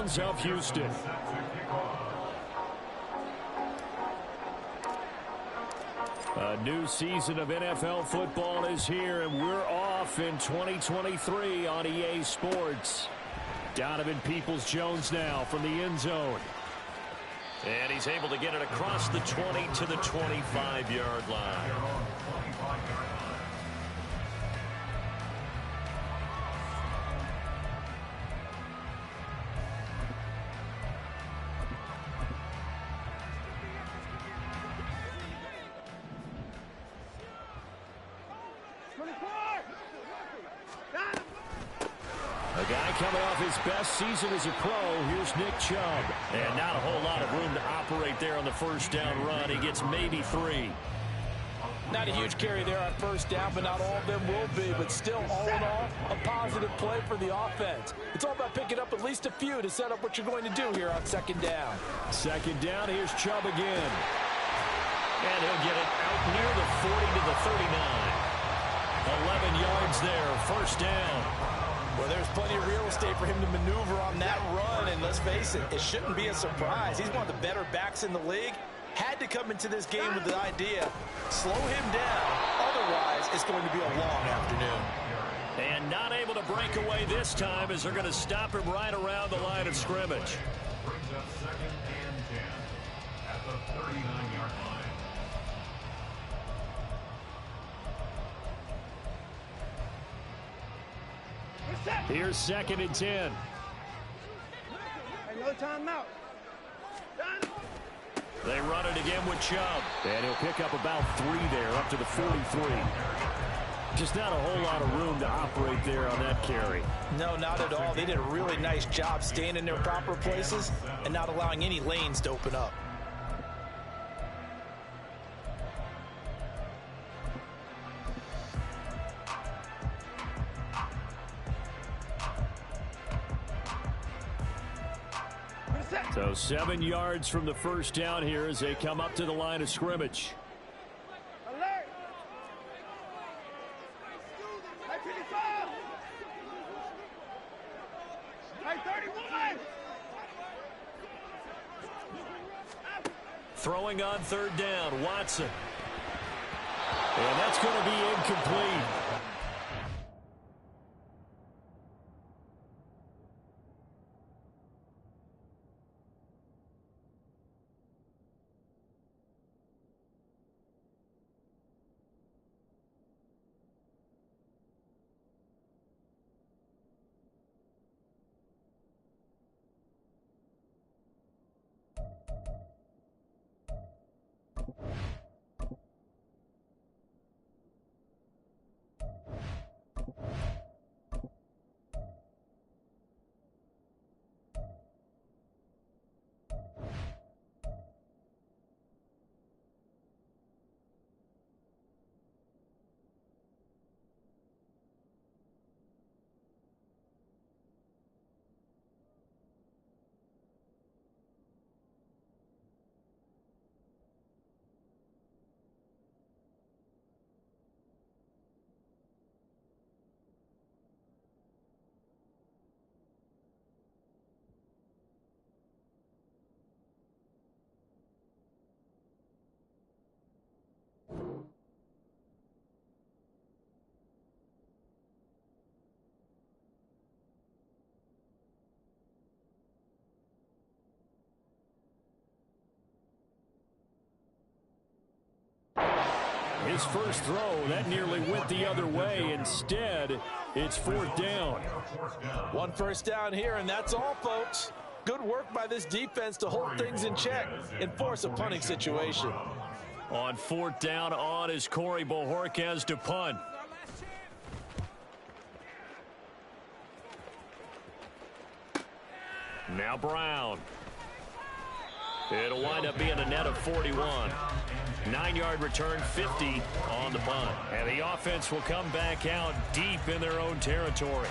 Texans of Houston. A new season of NFL football is here, and we're off in 2023 on EA Sports. Donovan Peoples-Jones now from the end zone. And he's able to get it across the 20 to the 25-yard line. Coming off his best season as a pro, here's Nick Chubb. And not a whole lot of room to operate there on the first down run. He gets maybe 3. Not a huge carry there on first down, but not all of them will be. But still, all in all, a positive play for the offense. It's all about picking up at least a few to set up what you're going to do here on second down. Second down, here's Chubb again. And he'll get it out near the 40 to the 39. 11 yards there, first down. Well, there's plenty of real estate for him to maneuver on that run, and let's face it, it shouldn't be a surprise. He's one of the better backs in the league. Had to come into this game with the idea, slow him down, otherwise it's going to be a long afternoon. And not able to break away this time as they're going to stop him right around the line of scrimmage. Brings up second and 10 at the 39-yard line. Here's second and 10. No timeout. They run it again with Chubb. And he'll pick up about 3 there, up to the 43. Just not a whole lot of room to operate there on that carry. No, not at all. They did a really nice job staying in their proper places and not allowing any lanes to open up. So 7 yards from the first down here as they come up to the line of scrimmage. Alert! 31! Throwing on third down, Watson. And that's going to be incomplete. His first throw, that nearly went the other way. Instead, it's fourth down. One first down here, and that's all, folks. Good work by this defense to hold things in check and force a punting situation. On fourth down, on is Corey Bojorquez to punt. Now Brown. It'll wind up being a net of 41. 9-yard return, 50 on the punt. And the offense will come back out deep in their own territory.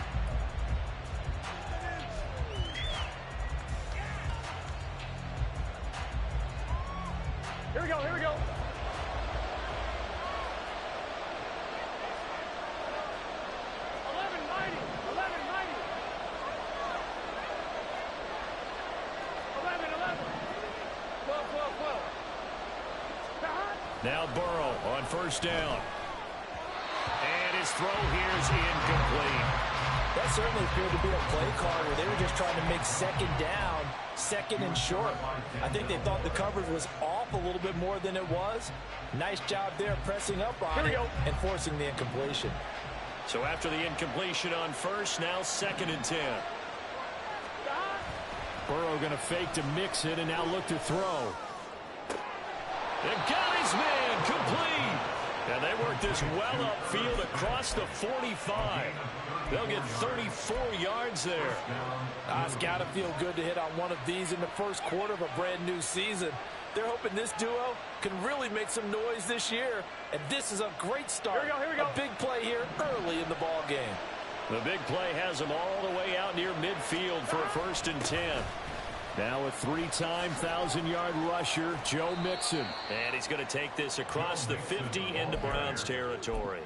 Here we go, here we go. Now Burrow on first down. And his throw here is incomplete. That certainly appeared to be a play call where they were just trying to make second down, second and short. I think they thought the coverage was off a little bit more than it was. Nice job there pressing up on it and forcing the incompletion. So after the incompletion on first, now 2nd and 10. Burrow going to fake to mix it and now look to throw. And got his man complete. And they work this well upfield across the 45. They'll get 34 yards there. It's got to feel good to hit on one of these in the first quarter of a brand new season. They're hoping this duo can really make some noise this year. And this is a great start. Here we go. A big play here early in the ball game. The big play has them all the way out near midfield for a 1st and 10. Now a 3-time 1,000-yard rusher, Joe Mixon. And he's going to take this across the 50 into Browns territory.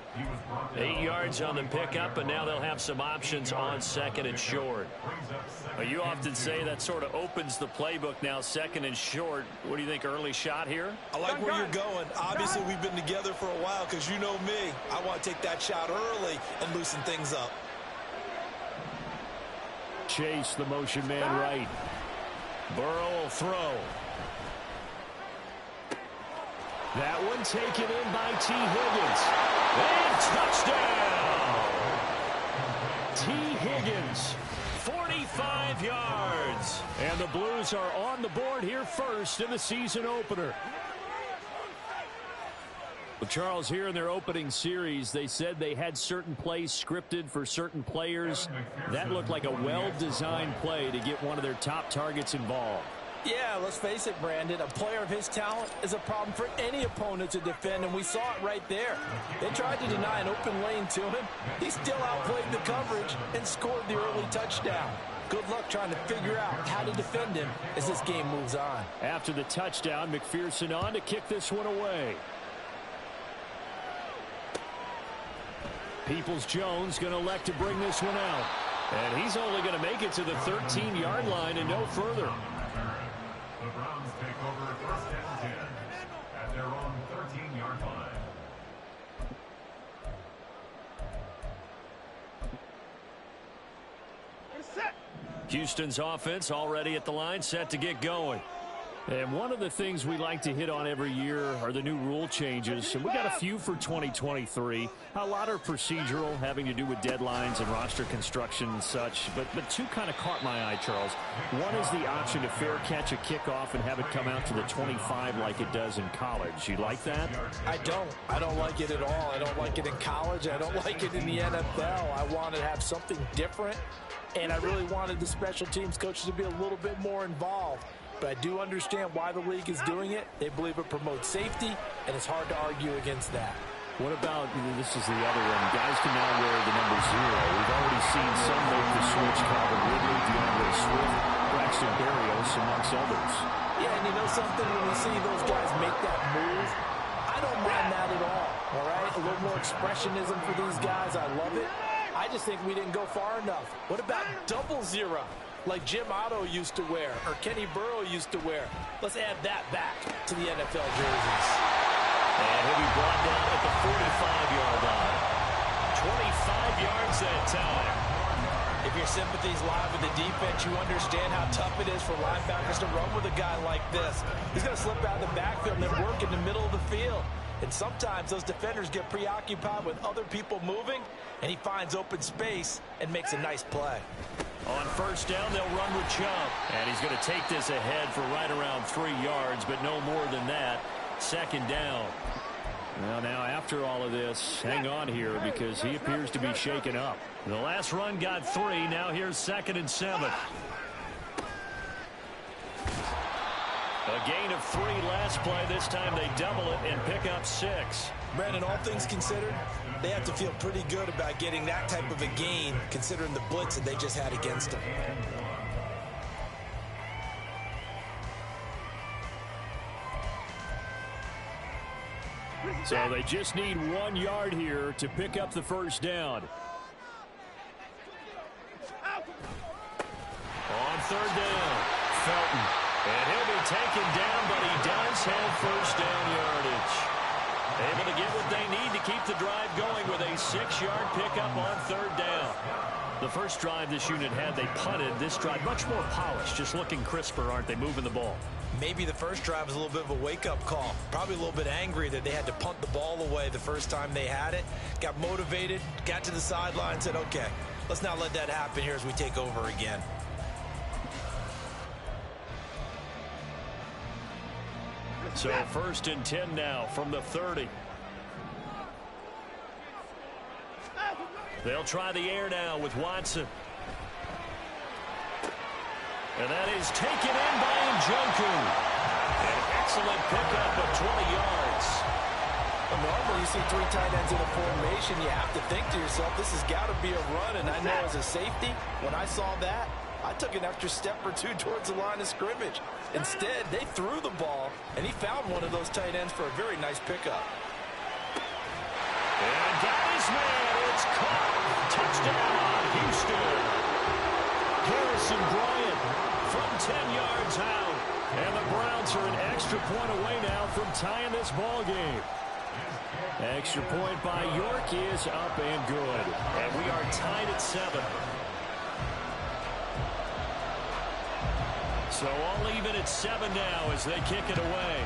8 yards on the pickup, and now they'll have some options on 2nd and short. You often say that sort of opens the playbook now, 2nd and short. What do you think, early shot here? I like where you're going. Obviously, we've been together for a while because you know me. I want to take that shot early and loosen things up. Chase, the motion man right. Burrow will throw. That one taken in by T. Higgins. And touchdown! T. Higgins, 45 yards. And the Blues are on the board here first in the season opener. Well, Charles, here in their opening series, they said they had certain plays scripted for certain players. That looked like a well-designed play to get one of their top targets involved. Yeah, let's face it, Brandon. A player of his talent is a problem for any opponent to defend, and we saw it right there. They tried to deny an open lane to him. He still outplayed the coverage and scored the early touchdown. Good luck trying to figure out how to defend him as this game moves on. After the touchdown, McPherson on to kick this one away. Peoples-Jones going to elect to bring this one out. And he's only going to make it to the 13-yard line and no further. The Browns take over 1st and 10 at their own 13-yard line. Houston's offense already at the line, set to get going. And one of the things we like to hit on every year are the new rule changes. And we got a few for 2023. A lot are procedural, having to do with deadlines and roster construction and such. But two kind of caught my eye, Charles. One is the option to fair catch a kickoff and have it come out to the 25 like it does in college. You like that? I don't. I don't like it at all. I don't like it in college. I don't like it in the NFL. I want to have something different. And I really wanted the special teams coaches to be a little bit more involved. But I do understand why the league is doing it. They believe it promotes safety, and it's hard to argue against that. What about, this is the other one, guys can now wear the number 0. We've already seen some make the switch, Calvin Ridley, DeAndre Swift, Braxton Berrios, amongst others. Yeah, and you know something, when we see those guys make that move, I don't mind that at all right? A little more expressionism for these guys. I love it. I just think we didn't go far enough. What about 00? Like Jim Otto used to wear, or Kenny Burrow used to wear. Let's add that back to the NFL jerseys. And he'll be brought down at the 45-yard line. 25 yards that time. If your sympathies lie with the defense, you understand how tough it is for linebackers to run with a guy like this. He's going to slip out of the backfield and then work in the middle of the field. And sometimes those defenders get preoccupied with other people moving, and he finds open space and makes a nice play. On first down, they'll run with Chubb. And he's going to take this ahead for right around 3 yards, but no more than that. 2nd down. Well, now after all of this, hang on here because he appears to be shaken up. The last run got 3. Now here's 2nd and 7. A gain of 3 last play. This time they double it and pick up 6. Brandon, all things considered, they have to feel pretty good about getting that type of a gain considering the blitz that they just had against them. So they just need 1 yard here to pick up the first down. On 3rd down, Felton. And he'll be taken down, but he does have first down yardage. Able to get what they need to keep the drive going with a 6-yard pickup on third down. The first drive this unit had, they punted. This drive, much more polished, just looking crisper, aren't they, moving the ball? Maybe the first drive was a little bit of a wake-up call. Probably a little bit angry that they had to punt the ball away the first time they had it. Got motivated, got to the sideline, said, okay, let's not let that happen here as we take over again. So first and 10 now from the 30. They'll try the air now with Watson. And that is taken in by Njoku. An excellent pickup of 20 yards. Well, normally you see 3 tight ends in a formation, you have to think to yourself, this has got to be a run. And I know as a safety, when I saw that, I took an extra step or 2 towards the line of scrimmage. Instead, they threw the ball, and he found one of those tight ends for a very nice pickup. And got his man. It's caught. Touchdown, Houston. Harrison Bryant from 10 yards out. And the Browns are an extra point away now from tying this ball game. Extra point by York is up and good. And we are tied at 7. So all even at 7 now as they kick it away.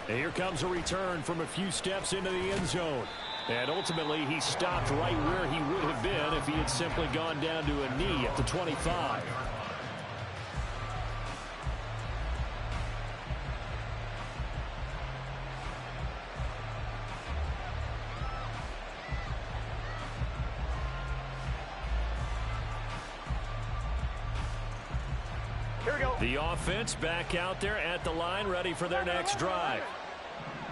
And here comes a return from a few steps into the end zone. And ultimately, he stopped right where he would have been if he had simply gone down to a knee at the 25. The offense back out there at the line, ready for their next drive.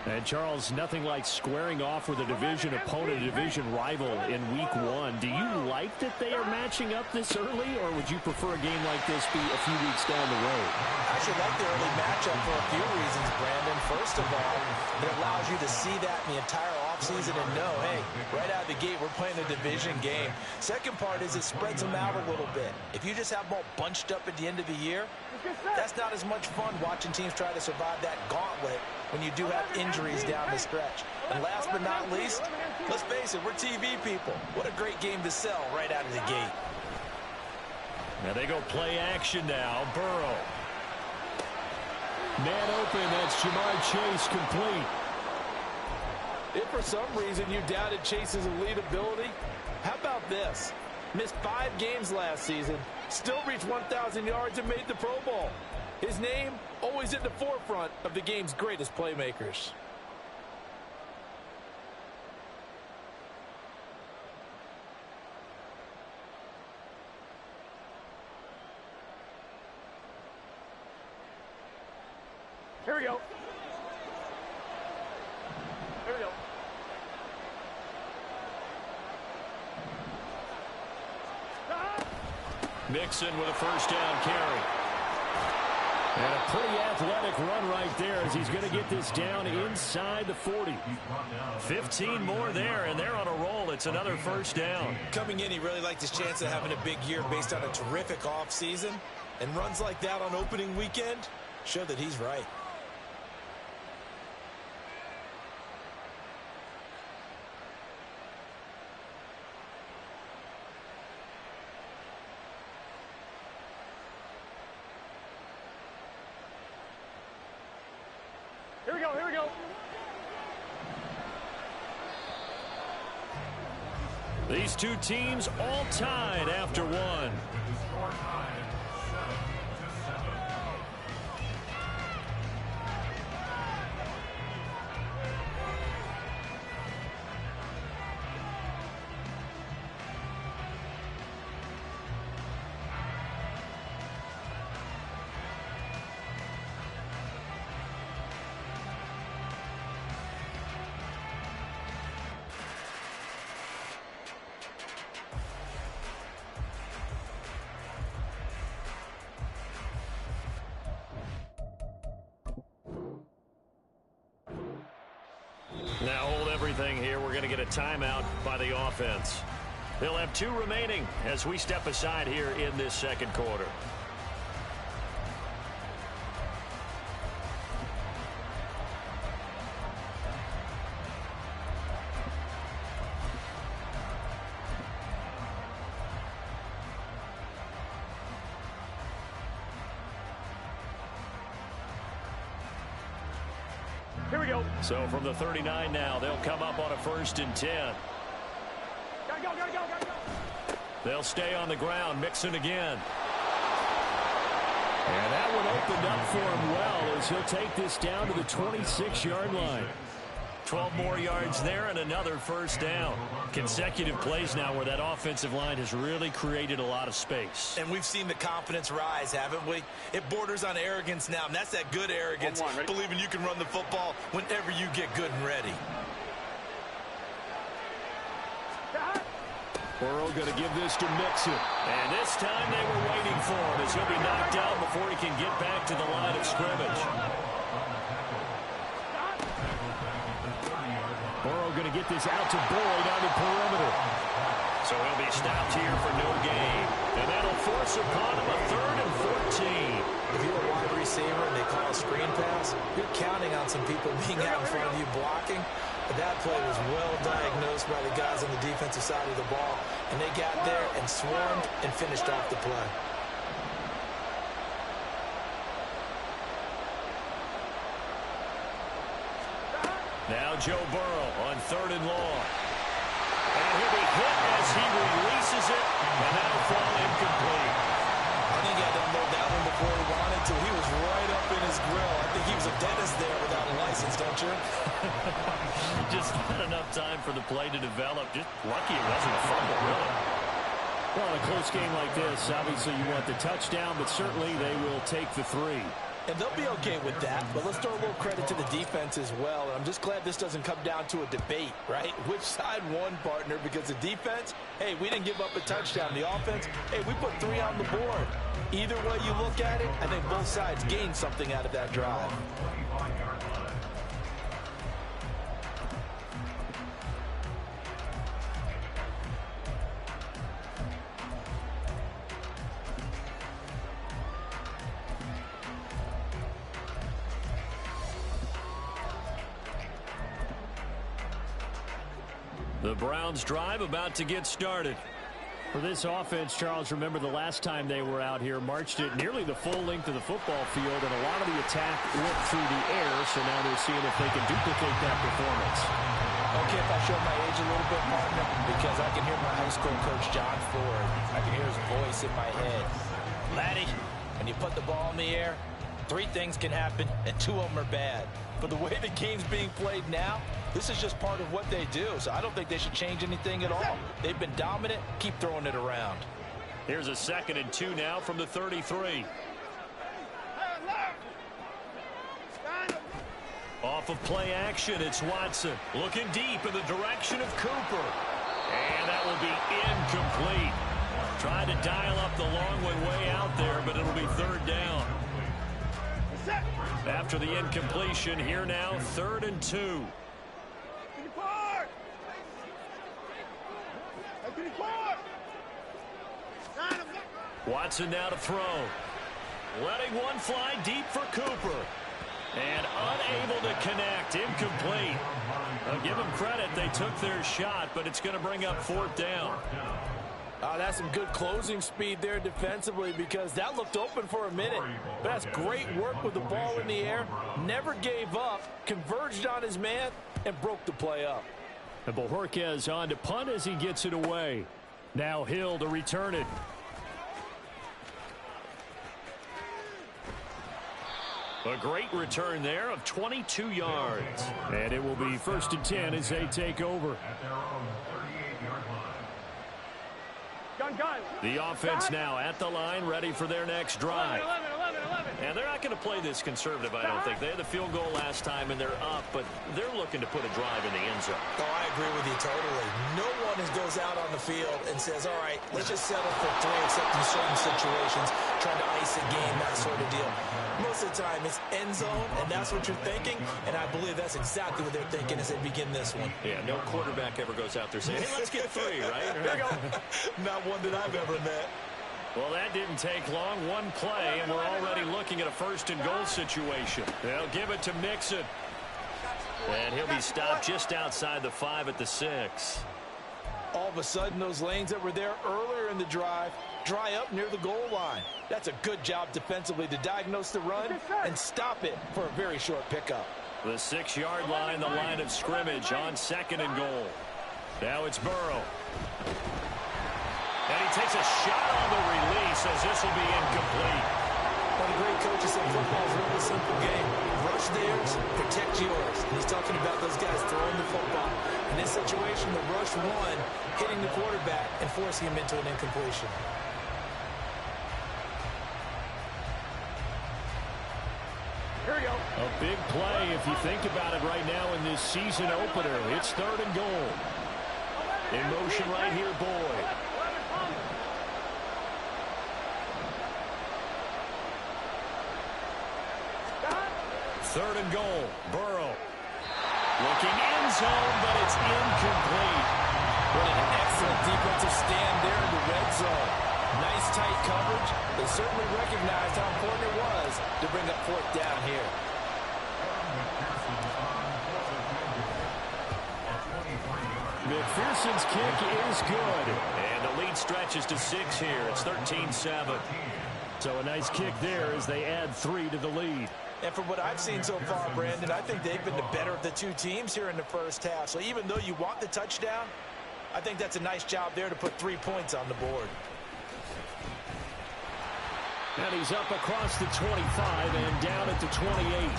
And, Charles, nothing like squaring off with a division opponent, a division rival in Week 1. Do you like that they are matching up this early, or would you prefer a game like this be a few weeks down the road? I should like the early matchup for a few reasons, Brandon. First of all, it allows you to see that in the entire offseason and know, hey, right out of the gate, we're playing a division game. Second part is it spreads them out a little bit. If you just have them all bunched up at the end of the year, that's not as much fun watching teams try to survive that gauntlet when you do have injuries down the stretch. And last but not least, let's face it, we're TV people. What a great game to sell right out of the gate. Now they go play action now. Burrow. Man open, that's Jamar Chase complete. If for some reason you doubted Chase's elite ability, how about this? Missed 5 games last season, still reached 1,000 yards and made the Pro Bowl. His name always in the forefront of the game's greatest playmakers. Here we go. Here we go. Mixon with a first down carry. And a pretty athletic run right there as he's going to get this down inside the 40. 15 more there, and they're on a roll. It's another first down. Coming in, he really liked his chance of having a big year based on a terrific offseason. And runs like that on opening weekend show that he's right. Here we go, here we go. These two teams all tied after one. Now hold everything here. We're going to get a timeout by the offense. They'll have 2 remaining as we step aside here in this second quarter. Here we go. So from the 39 now, they'll come up on a 1st and 10. Gotta go. They'll stay on the ground, mixing again. And that one opened up for him well as he'll take this down to the 26-yard line. 12 more yards there and another 1st down. Consecutive plays now where that offensive line has really created a lot of space. And we've seen the confidence rise, haven't we? It borders on arrogance now, and that's that good arrogance, believing you can run the football whenever you get good and ready. Burrow going to give this to Mixon. And this time they were waiting for him as he'll be knocked down before he can get back to the line of scrimmage. Burrow going to get this out to Boyd on the perimeter. So he'll be stopped here for no gain. And that'll force upon him a 3rd and 14. If you're a wide receiver and they call a screen pass, you're counting on some people being out in front of you blocking. But that play was well diagnosed by the guys on the defensive side of the ball. And they got there and swarmed and finished off the play. Now Joe Burrow on 3rd and long. And he'll be hit as he releases it. And that'll fall incomplete. I think he had to unload that one before he wanted to. He was right up in his grill. I think he was a dentist there without a license, don't you? Just not enough time for the play to develop. Just lucky it wasn't a fumble, really. Well, in a close game like this, obviously you want the touchdown, but certainly they will take the 3. And they'll be okay with that, but let's throw a little credit to the defense as well. And I'm just glad this doesn't come down to a debate, right? Which side won, partner? Because the defense, hey, we didn't give up a touchdown. The offense, hey, we put 3 on the board. Either way you look at it, I think both sides gained something out of that drive. The Browns drive about to get started. For this offense, Charles, remember the last time they were out here, marched it nearly the full length of the football field, and a lot of the attack went through the air, so now they're seeing if they can duplicate that performance. Okay, if I show my age a little bit, partner, because I can hear my high school coach, John Ford. I can hear his voice in my head. Laddie, when you put the ball in the air, 3 things can happen, and 2 of them are bad. But the way the game's being played now, this is just part of what they do. So I don't think they should change anything at all. They've been dominant. Keep throwing it around. Here's a 2nd and 2 now from the 33. Off of play action, it's Watson looking deep in the direction of Cooper. And that will be incomplete. Tried to dial up the long way out there, but it'll be 3rd down. After the incompletion, here now, 3rd and 2. Watson now to throw. Letting one fly deep for Cooper. And unable to connect. Incomplete. I'll give them credit. They took their shot, but it's going to bring up 4th down. That's some good closing speed there defensively because that looked open for a minute. But that's great work with the ball in the air. Never gave up, converged on his man, and broke the play up. And Bojorquez on to punt as he gets it away. Now Hill to return it. A great return there of 22 yards. And it will be 1st and 10 as they take over. At their own 38-yard line. The offense now at the line, ready for their next drive. 11. And they're not going to play this conservative, I don't think. They had the field goal last time, and they're up, but they're looking to put a drive in the end zone. Oh, I agree with you totally. No one goes out on the field and says, all right, let's just settle for 3, except in certain situations, trying to ice a game, that sort of deal. Most of the time, it's end zone, and that's what you're thinking, and I believe that's exactly what they're thinking as they begin this one. Yeah, no quarterback ever goes out there saying, hey, let's get 3, right? Here we go. Not one that I've ever met. Well, that didn't take long. One play, and we're already looking at a 1st and goal situation. They'll give it to Mixon. And he'll be stopped just outside the 5 at the 6. All of a sudden, those lanes that were there earlier in the drive dry up near the goal line. That's a good job defensively to diagnose the run and stop it for a very short pickup. The 6-yard line, the line of scrimmage on 2nd and goal. Now it's Burrow. And he takes a shot on the release as this will be incomplete. One of the great coaches said football is a really simple game. Rush theirs, protect yours. And he's talking about those guys throwing the football. In this situation, the rush one, hitting the quarterback and forcing him into an incompletion. Here we go. A big play if you think about it right now in this season opener. It's 3rd and goal. In motion right here, Boyd. 3rd and goal. Burrow. Looking end zone, but it's incomplete. What an excellent defensive stand there in the red zone. Nice tight coverage. They certainly recognized how important it was to bring up 4th down here. McPherson's kick is good. And the lead stretches to 6 here. It's 13-7. So a nice kick there as they add 3 to the lead. And from what I've seen so far, Brandon, I think they've been the better of the 2 teams here in the first half. So even though you want the touchdown, I think that's a nice job there to put 3 points on the board. And he's up across the 25 and down at the 28.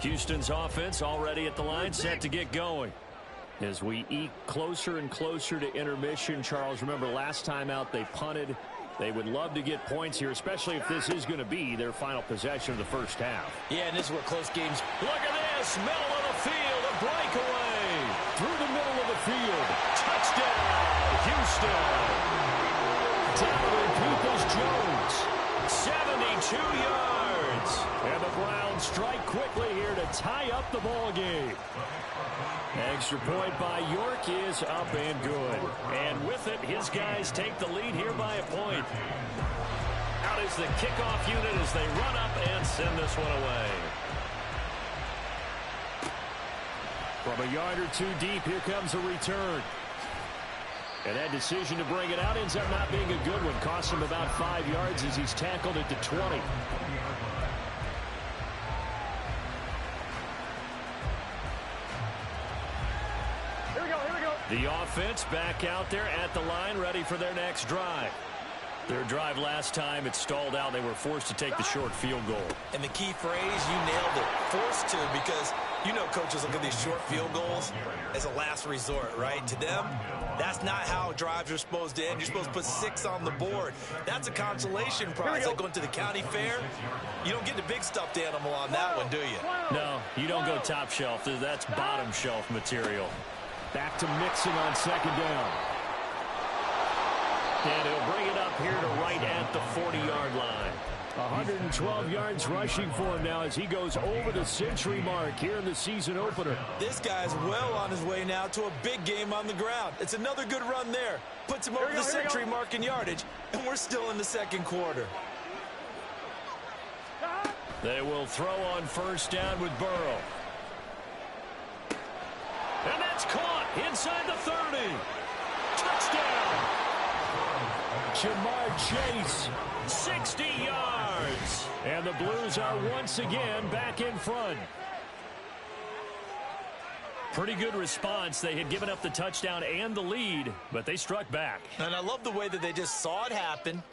Houston's offense already at the line, set to get going. As we eke closer and closer to intermission, Charles, remember last time out they punted. They would love to get points here, especially if this is going to be their final possession of the first half. Yeah, and this is where close games. Look at this, middle of the field, a breakaway. Through the middle of the field, touchdown, Houston. Donovan Peoples-Jones, 72 yards. And the Browns strike quickly here to tie up the ball game. Extra point by York is up and good. And with it, his guys take the lead here by a point. Out is the kickoff unit as they run up and send this one away. From a yard or 2 deep, here comes a return. And that decision to bring it out ends up not being a good one. Costs him about 5 yards as he's tackled at the 20. The offense back out there at the line, ready for their next drive. Their drive last time, it stalled out. They were forced to take the short field goal. And the key phrase, you nailed it. Forced to, because you know coaches look at these short field goals as a last resort, right? To them, that's not how drives are supposed to end. You're supposed to put 6 on the board. That's a consolation prize. Like going to the county fair, you don't get the big stuffed animal on that one, do you? No, you don't go top shelf. That's bottom shelf material. Back to Mixon on 2nd down. And he'll bring it up here to right at the 40-yard line. 112 yards rushing for him now as he goes over the century mark here in the season opener. This guy's well on his way now to a big game on the ground. It's another good run there. Puts him over the century mark in yardage, and we're still in the 2nd quarter. They will throw on 1st down with Burrow. And that's caught inside the 30. Touchdown. Jamar Chase, 60 yards. And the Blues are once again back in front. Pretty good response. They had given up the touchdown and the lead, but they struck back. And I love the way that they just saw it happen.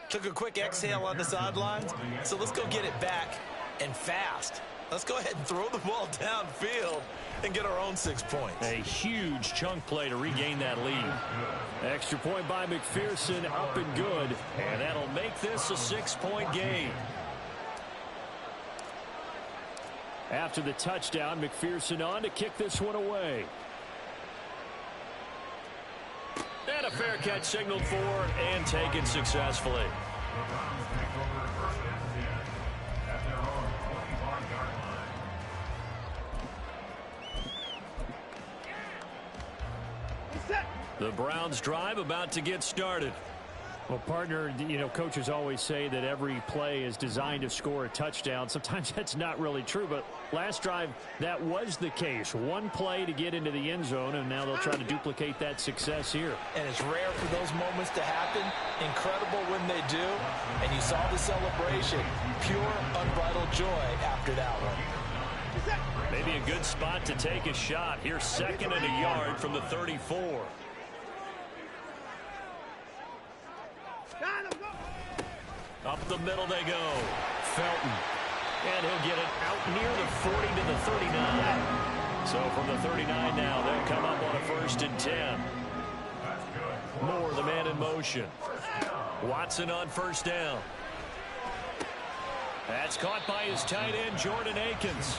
Took a quick exhale on the sidelines. So let's go get it back. and fast. Let's go ahead and throw the ball downfield and get our own 6 points. A huge chunk play to regain that lead. Extra point by McPherson, up and good. And that'll make this a 6-point game. After the touchdown, McPherson on to kick this one away. And a fair catch signaled for and taken successfully. The Browns take over first and 10 at their own 25-yard line. The Browns drive about to get started. Well, partner, you know, coaches always say that every play is designed to score a touchdown. Sometimes that's not really true, but last drive, that was the case. One play to get into the end zone, and now they'll try to duplicate that success here. And it's rare for those moments to happen. Incredible when they do. And you saw the celebration. Pure, unbridled joy after that one. Maybe a good spot to take a shot. Here's 2nd and a yard from the 34. Up the middle they go. Felton. And he'll get it out near the 40 to the 39. So from the 39 now, they'll come up on a 1st and 10. Moore, the man in motion. Watson on 1st down. That's caught by his tight end, Jordan Akins.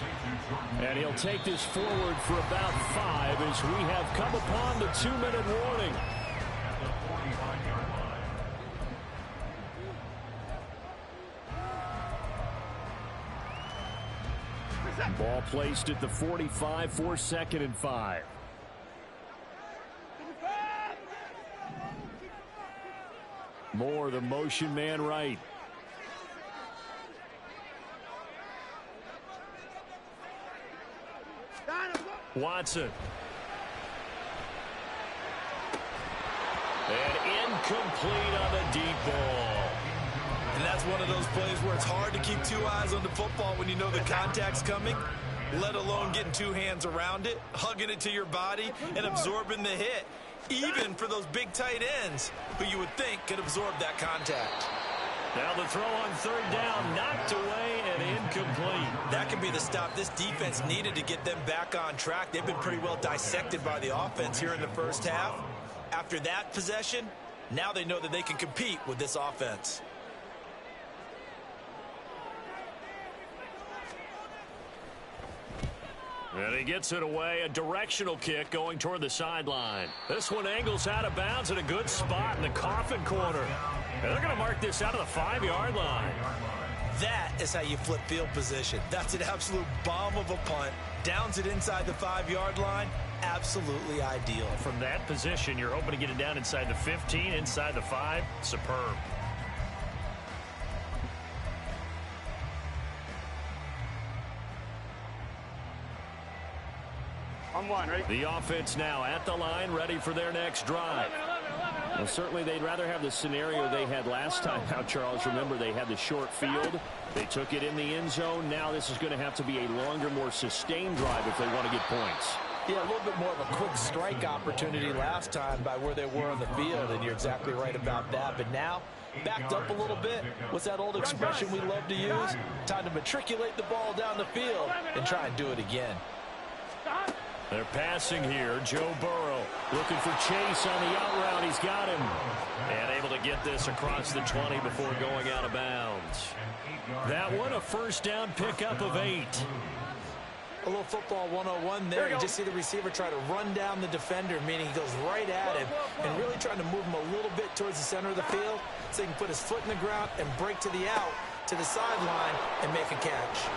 And he'll take this forward for about 5 as we have come upon the 2-minute warning. Ball placed at the 45 for 2nd and 5. Moore, the motion man right. Watson. And incomplete on the deep ball. And that's one of those plays where it's hard to keep 2 eyes on the football when you know the contact's coming, let alone getting 2 hands around it, hugging it to your body, and absorbing the hit, even for those big tight ends who you would think could absorb that contact. Now the throw on 3rd down, knocked away and incomplete. That could be the stop this defense needed to get them back on track. They've been pretty well dissected by the offense here in the first half. After that possession, now they know that they can compete with this offense. And he gets it away, a directional kick going toward the sideline. This one angles out of bounds at a good spot in the coffin corner. And they're going to mark this out of the 5-yard line. That is how you flip field position. That's an absolute bomb of a punt. Downs it inside the 5-yard line. Absolutely ideal. From that position, you're hoping to get it down inside the 15, inside the 5. Superb. On 1, ready? The offense now at the line, ready for their next drive. Well, certainly they'd rather have the scenario they had last time out, Charles. Remember, they had the short field. They took it in the end zone. Now this is going to have to be a longer, more sustained drive if they want to get points. Yeah, a little bit more of a quick strike opportunity last time by where they were on the field, and you're exactly right about that. But now, backed up a little bit. What's that old expression we love to use? Time to matriculate the ball down the field and try and do it again. They're passing here. Joe Burrow looking for Chase on the out route. He's got him. And able to get this across the 20 before going out of bounds. That one, a 1st down pickup of 8. A little football 101 there. You just see the receiver try to run down the defender, meaning he goes right at him and really trying to move him a little bit towards the center of the field so he can put his foot in the ground and break to the out, to the sideline, and make a catch.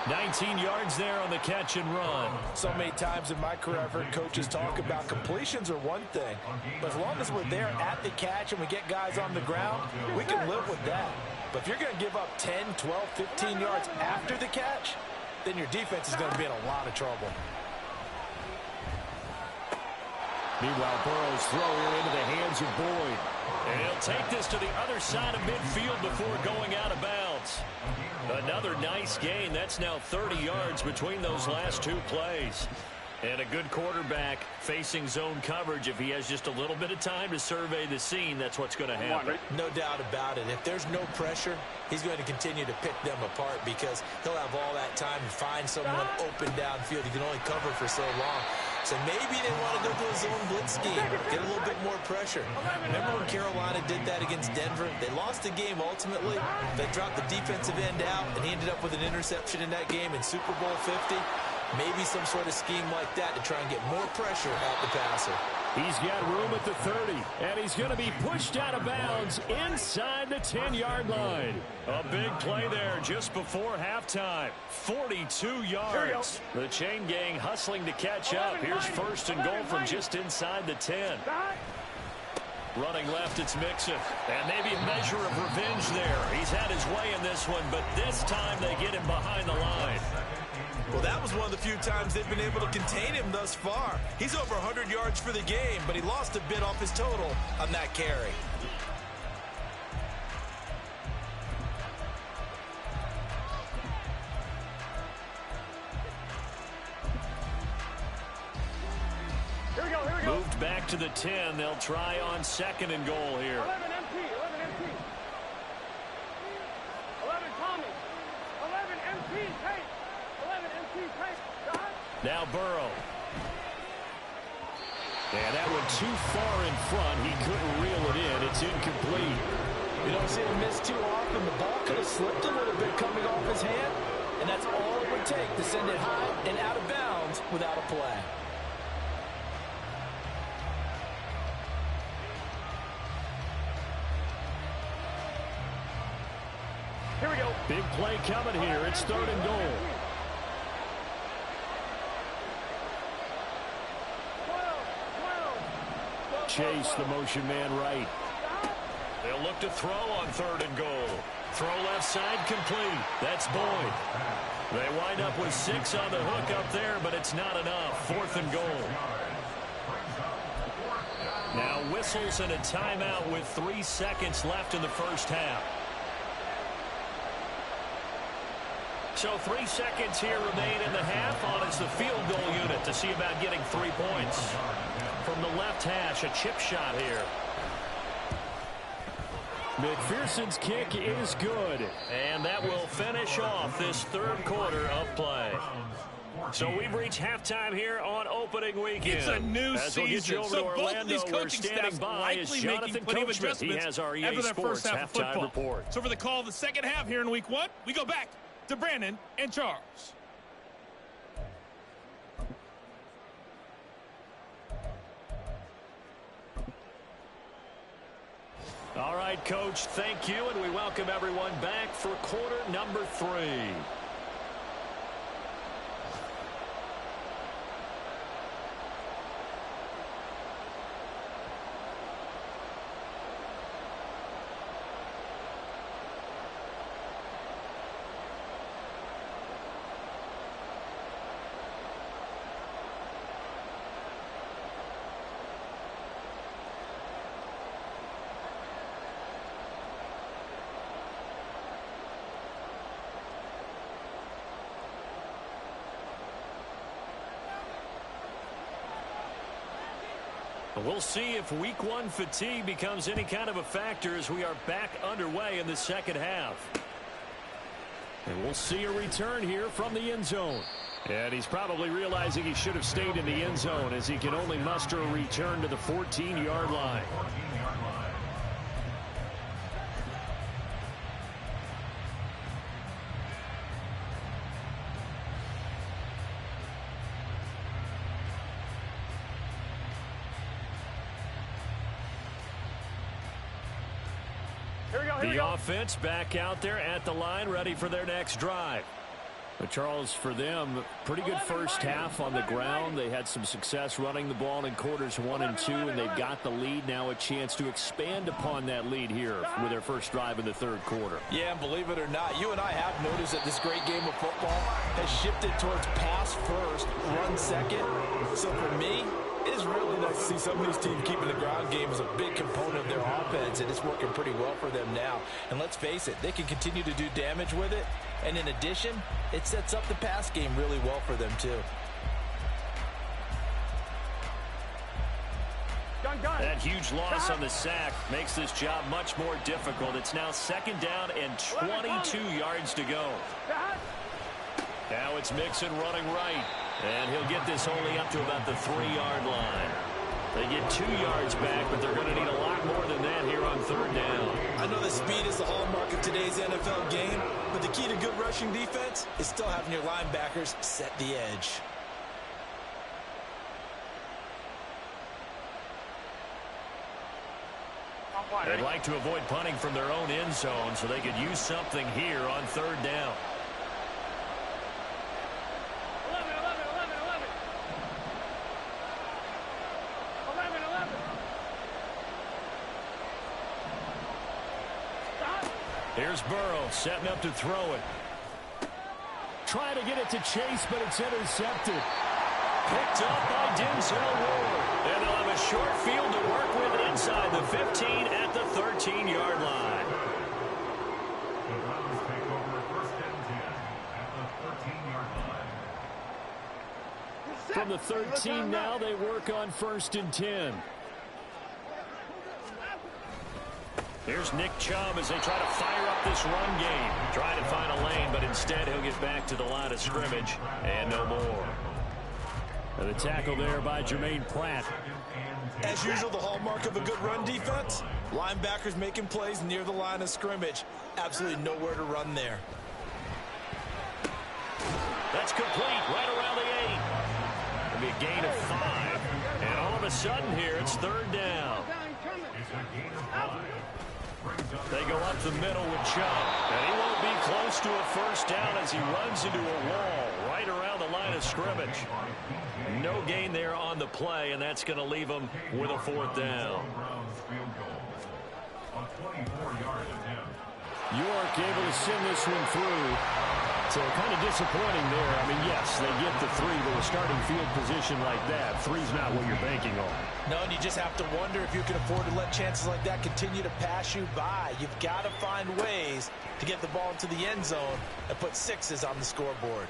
19 yards there on the catch and run. So many times in my career I've heard coaches talk about completions are one thing, but as long as we're there at the catch and we get guys on the ground, we can live with that. But if you're going to give up 10, 12, 15 yards after the catch, then your defense is going to be in a lot of trouble. Meanwhile, Burrow's throw here into the hands of Boyd. And he'll take this to the other side of midfield before going out of bounds. Another nice gain. That's now 30 yards between those last 2 plays. And a good quarterback facing zone coverage. If he has just a little bit of time to survey the scene, that's what's going to happen. No doubt about it. If there's no pressure, he's going to continue to pick them apart because he'll have all that time to find someone open downfield. He can only cover for so long. So maybe they want to go to a zone blitz scheme, get a little bit more pressure. Remember when Carolina did that against Denver? They lost the game ultimately. They dropped the defensive end out, and he ended up with an interception in that game in Super Bowl 50. Maybe some sort of scheme like that to try and get more pressure at the passer. He's got room at the 30, and he's going to be pushed out of bounds inside the 10-yard line. A big play there just before halftime. 42 yards. The chain gang hustling to catch up. Here's first and goal from just inside the 10. Running left, it's Mixon. And maybe a measure of revenge there. He's had his way in this one, but this time they get him behind the line. Well, that was one of the few times they've been able to contain him thus far. He's over 100 yards for the game, but he lost a bit off his total on that carry. Here we go, here we go. Moved back to the 10. They'll try on second and goal here. 11 MP, 11 MP. 11 Tommy. 11 MP, Tate. 11 MP, Tate. Now Burrow. And that went too far in front. He couldn't reel it in. It's incomplete. You don't see him miss too often. The ball could have slipped a little bit coming off his hand, and that's all it would take to send it high and out of bounds without a play. Here we go. Big play coming here. It's third and goal. 12. Chase, the motion man right. They'll look to throw on third and goal. Throw left side complete. That's Boyd. They wind up with 6 on the hook up there, but it's not enough. Fourth and goal. Now whistles and a timeout with 3 seconds left in the first half. So 3 seconds here remain in the half on as the field goal unit to see about getting 3 points. From the left hash, a chip shot here. McPherson's kick is good. And that will finish off this third quarter of play. So we've reached halftime here on opening weekend. It's a new As we'll get you season, over so to both Orlando, of these we're coaching standing staffs by likely is making Jonathan plenty of Coachman. He adjustments has our EA after their Sports first half of halftime football. report. So for the call of the second half here in week 1, we go back to Brandon and Charles. All right, Coach, thank you, and we welcome everyone back for quarter number 3. We'll see if week 1 fatigue becomes any kind of a factor as we are back underway in the second half. And we'll see a return here from the end zone. And he's probably realizing he should have stayed in the end zone as he can only muster a return to the 14-yard line. The offense back out there at the line, ready for their next drive. But Charles, for them, pretty good first half on the ground. They had some success running the ball in quarters 1 and 2, and they've got the lead. Now a chance to expand upon that lead here with their first drive in the third quarter. Yeah, and believe it or not, you and I have noticed that this great game of football has shifted towards pass first, run second. So for me, it is really nice to see some of these teams keeping the ground game as a big component of their offense, and it's working pretty well for them now. And let's face it, they can continue to do damage with it. And in addition, it sets up the pass game really well for them too. That huge loss on the sack makes this job much more difficult. It's now 2nd down and 22 yards to go. Now it's Mixon running right. And he'll get this only up to about the 3-yard line. They get 2 yards back, but they're going to need a lot more than that here on 3rd down. I know that speed is the hallmark of today's NFL game, but the key to good rushing defense is still having your linebackers set the edge. They'd like to avoid punting from their own end zone so they could use something here on 3rd down. 11. 11. Stop. Here's Burrow setting up to throw it. Trying to get it to Chase, but it's intercepted. Picked up by Denzel Ward. And they'll have a short field to work with inside the 15 at the 13-yard line. The Browns take over 1st and 10 at the 13-yard line. From the 13 now, they work on 1st and 10. Here's Nick Chubb as they try to fire up this run game. Trying to find a lane, but instead he'll get back to the line of scrimmage and no more. And the tackle there by Jermaine Pratt. As usual, the hallmark of a good run defense, linebackers making plays near the line of scrimmage. Absolutely nowhere to run there. That's complete right around the 8. It'll be a gain of 5. And all of a sudden here, it's 3rd down. It's a gain of 5. They go up the middle with Chubb. And he won't be close to a 1st down as he runs into a wall right around the line of scrimmage. No gain there on the play, and that's going to leave them with a 4th down. York able to send this one through. So kind of disappointing there. I mean, yes, they get the 3, but a starting field position like that, 3's not what you're banking on. No, and you just have to wonder if you can afford to let chances like that continue to pass you by. You've got to find ways to get the ball into the end zone and put 6s on the scoreboard.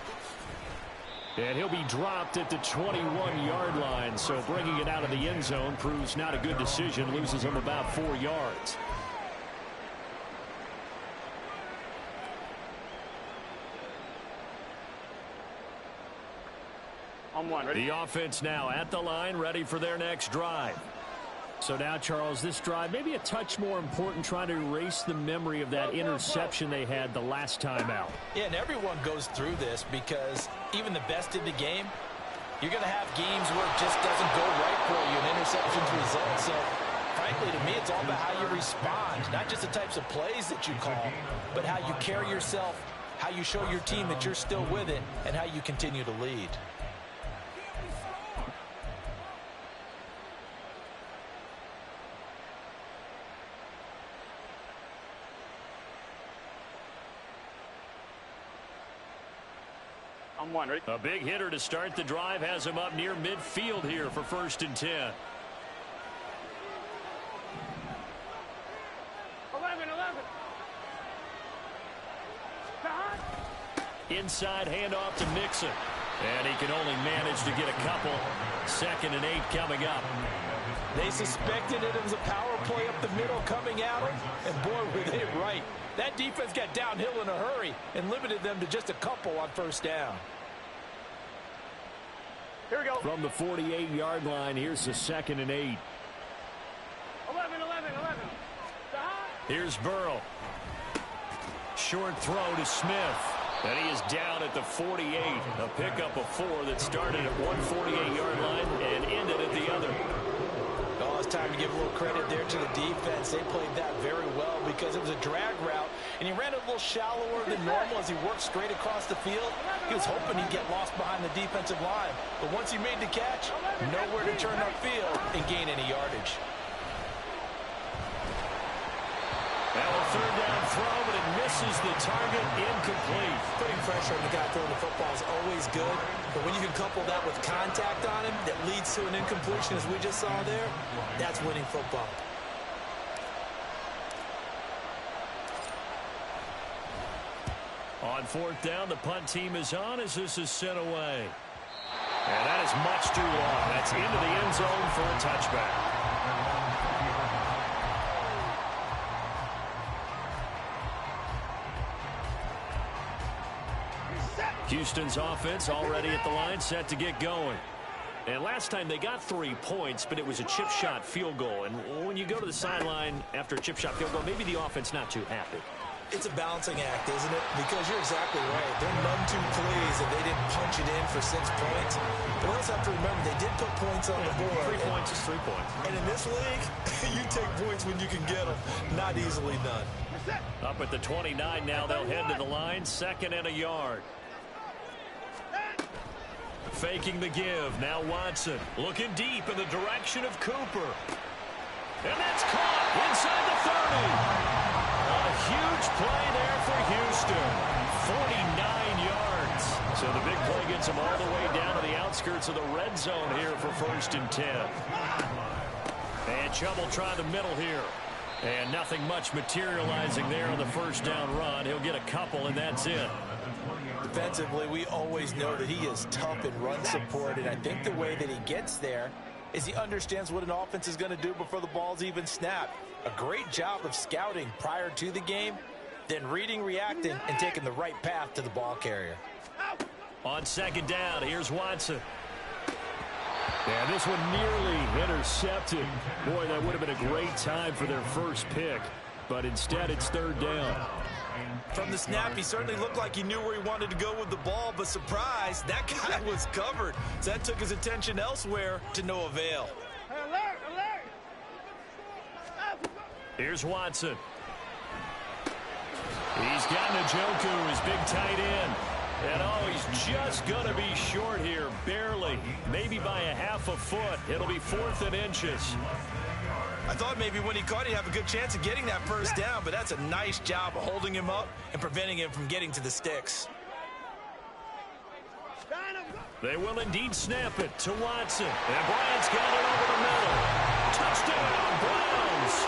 And he'll be dropped at the 21-yard line, so bringing it out of the end zone proves not a good decision, loses him about 4 yards. On 1. Ready? The offense now at the line, ready for their next drive. So now, Charles, this drive maybe a touch more important, trying to erase the memory of that interception they had the last time out. Yeah, and everyone goes through this because even the best in the game, you're going to have games where it just doesn't go right for you and interceptions result. So, frankly, to me, it's all about how you respond, not just the types of plays that you call, but how you carry yourself, how you show your team that you're still with it, and how you continue to lead. On 1. Ready? A big hitter to start the drive has him up near midfield here for 1st and 10. 11. Stop. Inside handoff to Mixon. And he can only manage to get a couple. 2nd and 8 coming up. They suspected it was a power play up the middle coming at them, and boy, were they right. That defense got downhill in a hurry and limited them to just a couple on 1st down. Here we go. From the 48-yard line, here's the 2nd and 8. 11. Stop. Here's Burrow. Short throw to Smith. And he is down at the 48. A pickup of 4 that started at one 48-yard line and ended at the other. Oh, it's time to give a little credit there to the defense. They played that very well because it was a drag route, and he ran it a little shallower than normal as he worked straight across the field. He was hoping he'd get lost behind the defensive line, but once he made the catch, nowhere to turn upfield and gain any yardage. Now a 3rd down throw, but it misses the target, incomplete. Putting pressure on the guy throwing the football is always good, but when you can couple that with contact on him that leads to an incompletion, as we just saw there, that's winning football. On 4th down, the punt team is on as this is sent away. And that is much too long. That's into the end zone for a touchback. Houston's offense already at the line, set to get going. And last time they got 3 points, but it was a chip shot field goal. And when you go to the sideline after a chip shot field goal, maybe the offense not too happy. It's a balancing act, isn't it? Because you're exactly right. They're none too pleased that they didn't punch it in for 6 points. But I also have to remember they did put points on the board. 3 points is 3 points. And in this league, you take points when you can get them. Not easily done. Up at the 29 now, they'll head to the line. 2nd and a yard. Faking the give. Now Watson looking deep in the direction of Cooper. And that's caught inside the 30. A huge play there for Houston. 49 yards. So the big play gets them all the way down to the outskirts of the red zone here for 1st and 10. And Chubb will try the middle here. And nothing much materializing there on the 1st down run. He'll get a couple, and that's it. Defensively, we always know that he is tough in run support, and I think the way that he gets there is he understands what an offense is going to do before the ball's even snapped. A great job of scouting prior to the game, then reading, reacting, and taking the right path to the ball carrier. On 2nd down, here's Watson. And this one nearly intercepted. Boy, that would have been a great time for their first pick, but instead it's 3rd down. From the snap, he certainly looked like he knew where he wanted to go with the ball, but surprise, that guy was covered. So that took his attention elsewhere to no avail. Alert, alert. Here's Watson. He's got Njoku, his big tight end. And oh, he's just going to be short here, barely, maybe by a half a foot. It'll be 4th and inches. I thought maybe when he caught, he'd have a good chance of getting that 1st down, but that's a nice job of holding him up and preventing him from getting to the sticks. They will indeed snap it to Watson. And Bryant's got it over the middle. Touchdown, Browns.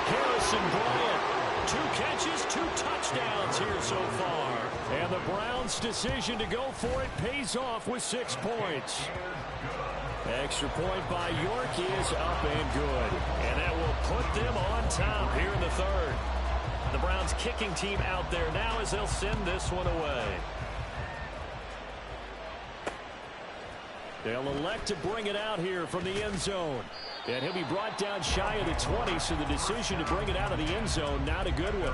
Harrison Bryant, 2 catches, 2 touchdowns here so far. And the Browns' decision to go for it pays off with 6 points. Extra point by York is up and good. And that will put them on top here in the 3rd. The Browns kicking team out there now as they'll send this one away. They'll elect to bring it out here from the end zone. And he'll be brought down shy of the 20, so the decision to bring it out of the end zone, not a good one.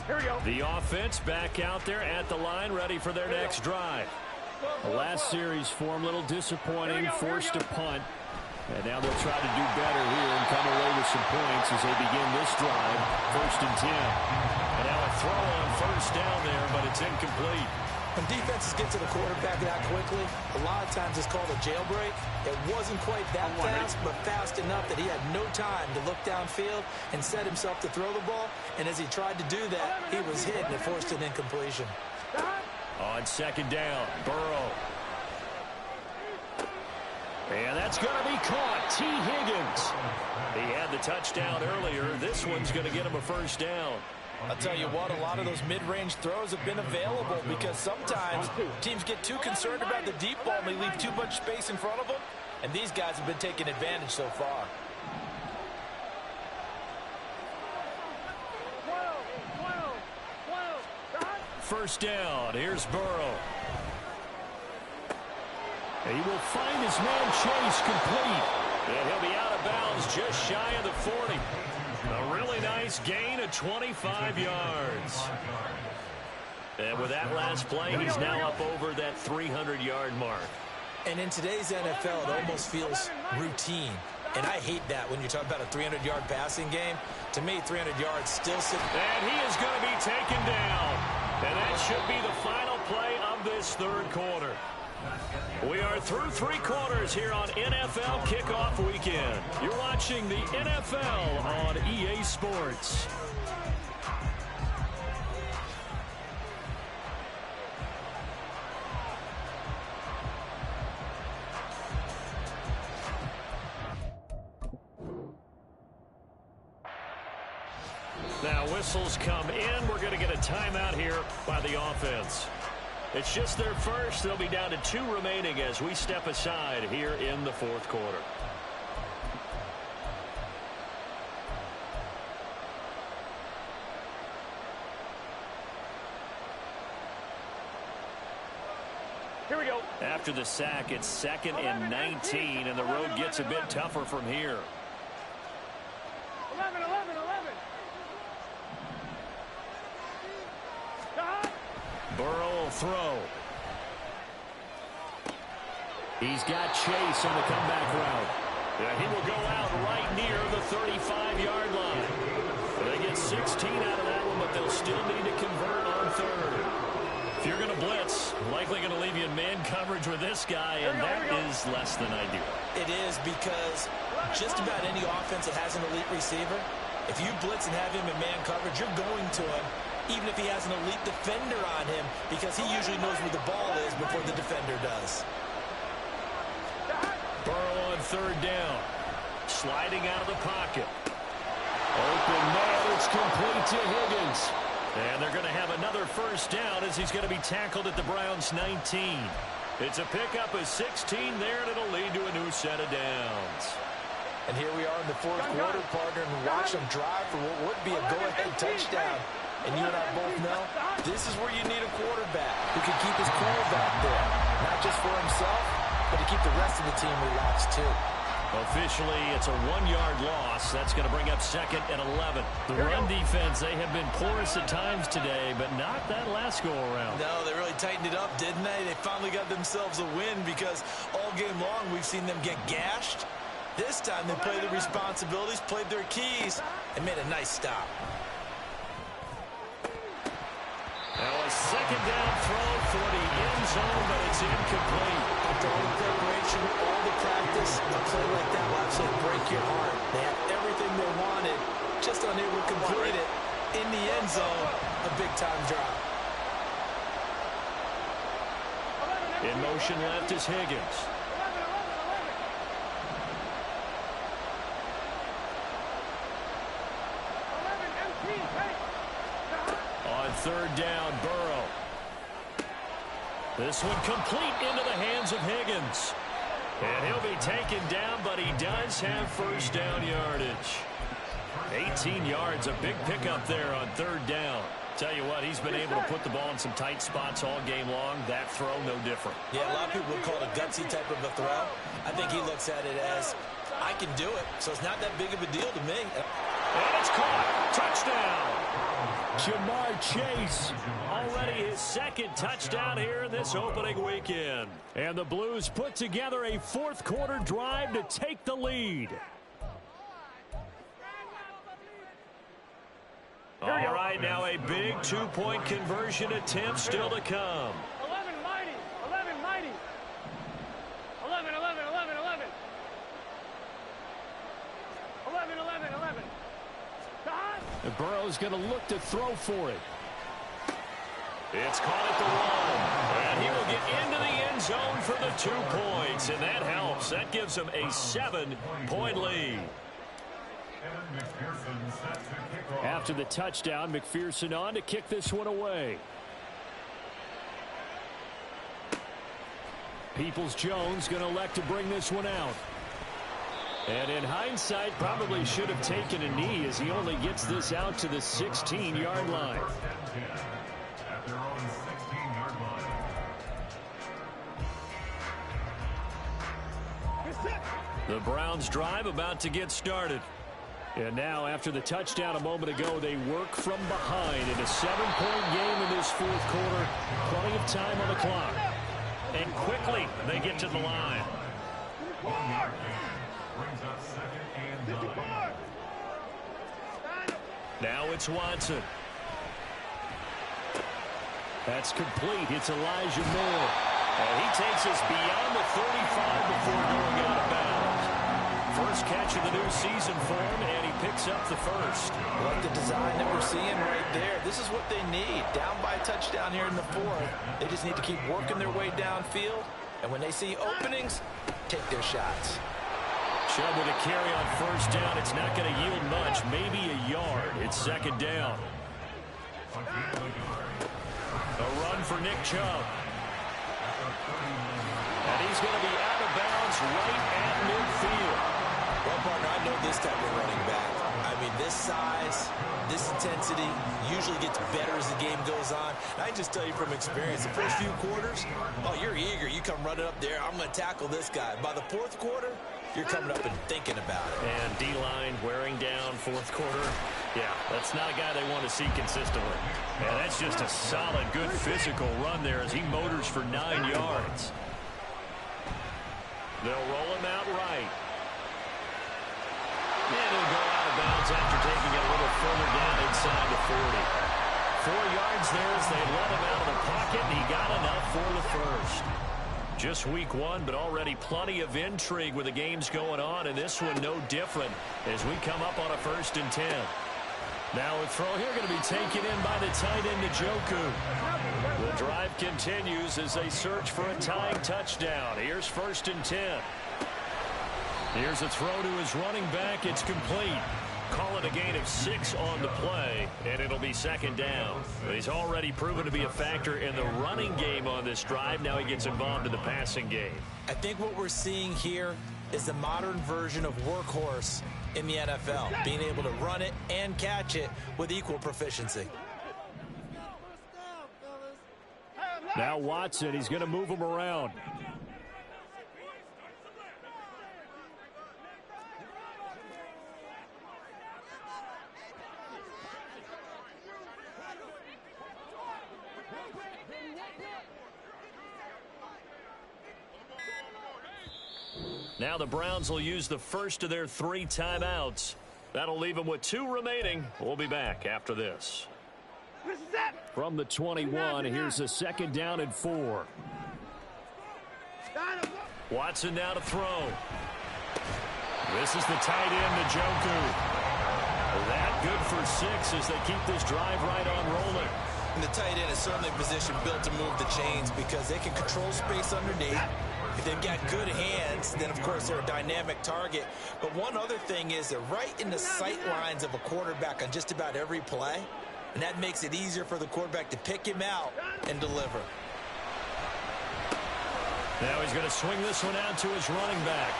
Here we go. The offense back out there at the line, ready for their next drive. The last series for them, a little disappointing, forced a punt. And now they'll try to do better here and come away with some points as they begin this drive. 1st and 10. And now a throw on 1st down there, but it's incomplete. When defenses get to the quarterback that quickly, a lot of times it's called a jailbreak. It wasn't quite that fast, but fast enough that he had no time to look downfield and set himself to throw the ball. And as he tried to do that, he was hit and it forced an incompletion. On 2nd down, Burrow. And that's going to be caught. T. Higgins. He had the touchdown earlier. This one's going to get him a 1st down. I'll tell you what, a lot of those mid-range throws have been available because sometimes teams get too concerned about the deep ball and they leave too much space in front of them. And these guys have been taking advantage so far. 1st down. Here's Burrow. He will find his man Chase complete. And he'll be out of bounds just shy of the 40. A really nice gain of 25 yards. And with that last play, he's now up over that 300-yard mark. And in today's NFL, it almost feels routine. And I hate that when you talk about a 300-yard passing game. To me, 300 yards still sits. And he is going to be taken down. And that should be the final play of this 3rd quarter. We are through 3 quarters here on NFL Kickoff Weekend. You're watching the NFL on EA Sports. Now whistles come in. We're going to get a timeout here by the offense. It's just their first. They'll be down to 2 remaining as we step aside here in the fourth quarter. Here we go. After the sack, it's 2nd and 19, and the road gets a bit tougher from here. 11, 11, 11. Stop. Burrow will throw. He's got Chase on the comeback route. Yeah, he will go out right near the 35-yard line. They get 16 out of that one, but they'll still need to convert on 3rd. If you're going to blitz, likely going to leave you in man coverage with this guy, and that is less than ideal. It is, because just about any offense that has an elite receiver, if you blitz and have him in man coverage, you're going to him, even if he has an elite defender on him, because he usually knows where the ball is before the defender does. Burrow on 3rd down. Sliding out of the pocket. Open man, it's complete to Higgins. And they're going to have another first down as he's going to be tackled at the Browns' 19. It's a pickup of 16 there, and it'll lead to a new set of downs. And here we are in the fourth quarter, partner, and watch them drive for what would be a go-ahead touchdown. And you and I both know this is where you need a quarterback who can keep his cool back there. Not just for himself, but to keep the rest of the team relaxed, too. Officially, it's a 1-yard loss. That's going to bring up 2nd and 11. The run defense, they have been porous at times today, but not that last go-around. No, they really tightened it up, didn't they? They finally got themselves a win, because all game long we've seen them get gashed. This time they played their responsibilities, played their keys, and made a nice stop. Now a 2nd down throw for the end zone, but it's incomplete. After all the preparation, all the practice, a play like that will absolutely break your heart. They have everything they wanted, just unable to complete it. In the end zone, a big-time drop. In motion left is Higgins. 11, 11, 11. 11, empty, hey. On 3rd down, Burrow. This one complete into the hands of Higgins. And he'll be taken down, but he does have first down yardage. 18 yards, a big pickup there on 3rd down. Tell you what, he's been able to put the ball in some tight spots all game long. That throw, no different. Yeah, a lot of people would call it a gutsy type of a throw. I think he looks at it as, I can do it, so it's not that big of a deal to me. And it's caught. Touchdown. Jamar Chase, already his 2nd touchdown here in this opening weekend. And the Blues put together a fourth quarter drive to take the lead. All right, now a big 2-point conversion attempt still to come. 11, mighty. 11, mighty. 11, 11, 11, 11. 11, 11, 11. And Burrow's going to look to throw for it. It's caught at the 1. And he will get into the end zone for the 2 points. And that helps. That gives him a 7-point lead. After the touchdown, McPherson on to kick this one away. Peoples-Jones going to elect to bring this one out. And in hindsight, probably should have taken a knee as he only gets this out to the 16-yard line. At their own 16-yard line. The Browns drive about to get started. And now, after the touchdown a moment ago, they work from behind in a 7-point game in this fourth quarter. Plenty of time on the clock. And quickly, they get to the line. 1 yard gain brings up 2nd and 9. Now it's Watson. That's complete. It's Elijah Moore. And he takes us beyond the 35 before going out of bounds. First catch of the new season for him, and he picks up the first. Like the design that we're seeing right there. This is what they need. Down by a touchdown here in the 4th. They just need to keep working their way downfield. And when they see openings, take their shots. Chubb with a carry on first down. It's not going to yield much, maybe a yard. It's 2nd down. A run for Nick Chubb. And he's going to be out of bounds right at midfield. Well, partner, I know this type of running back. I mean, this size, this intensity usually gets better as the game goes on. And I can just tell you from experience, the first few quarters, oh, you're eager. You come running up there, I'm going to tackle this guy. By the fourth quarter, you're coming up and thinking about it. And D-line wearing down fourth quarter. Yeah, that's not a guy they want to see consistently. And that's just a solid, good physical run there as he motors for 9 yards. They'll roll him out right. And he'll go out of bounds after taking it a little further down inside the 40. 4 yards there as they let him out of the pocket, and he got enough for the first. Just week one, but already plenty of intrigue with the games going on, and this one no different as we come up on a 1st and 10. Now a throw here going to be taken in by the tight end, Njoku. The drive continues as they search for a tying touchdown. Here's 1st and 10. Here's a throw to his running back. It's complete. Call it a gain of 6 on the play, and it'll be 2nd down. He's already proven to be a factor in the running game on this drive. Now he gets involved in the passing game. I think what we're seeing here is the modern version of workhorse in the NFL, being able to run it and catch it with equal proficiency. Now Watson, he's going to move him around. Now the Browns will use the first of their 3 timeouts. That'll leave them with 2 remaining. We'll be back after this. From the 21, here's a 2nd down and 4. Watson now to throw. This is the tight end, Njoku. That good for 6 as they keep this drive right on rolling. And the tight end is certainly a position built to move the chains because they can control space underneath. If they've got good hands, then, of course, they're a dynamic target. But one other thing is they're right in the sight lines of a quarterback on just about every play, and that makes it easier for the quarterback to pick him out and deliver. Now he's going to swing this one out to his running back.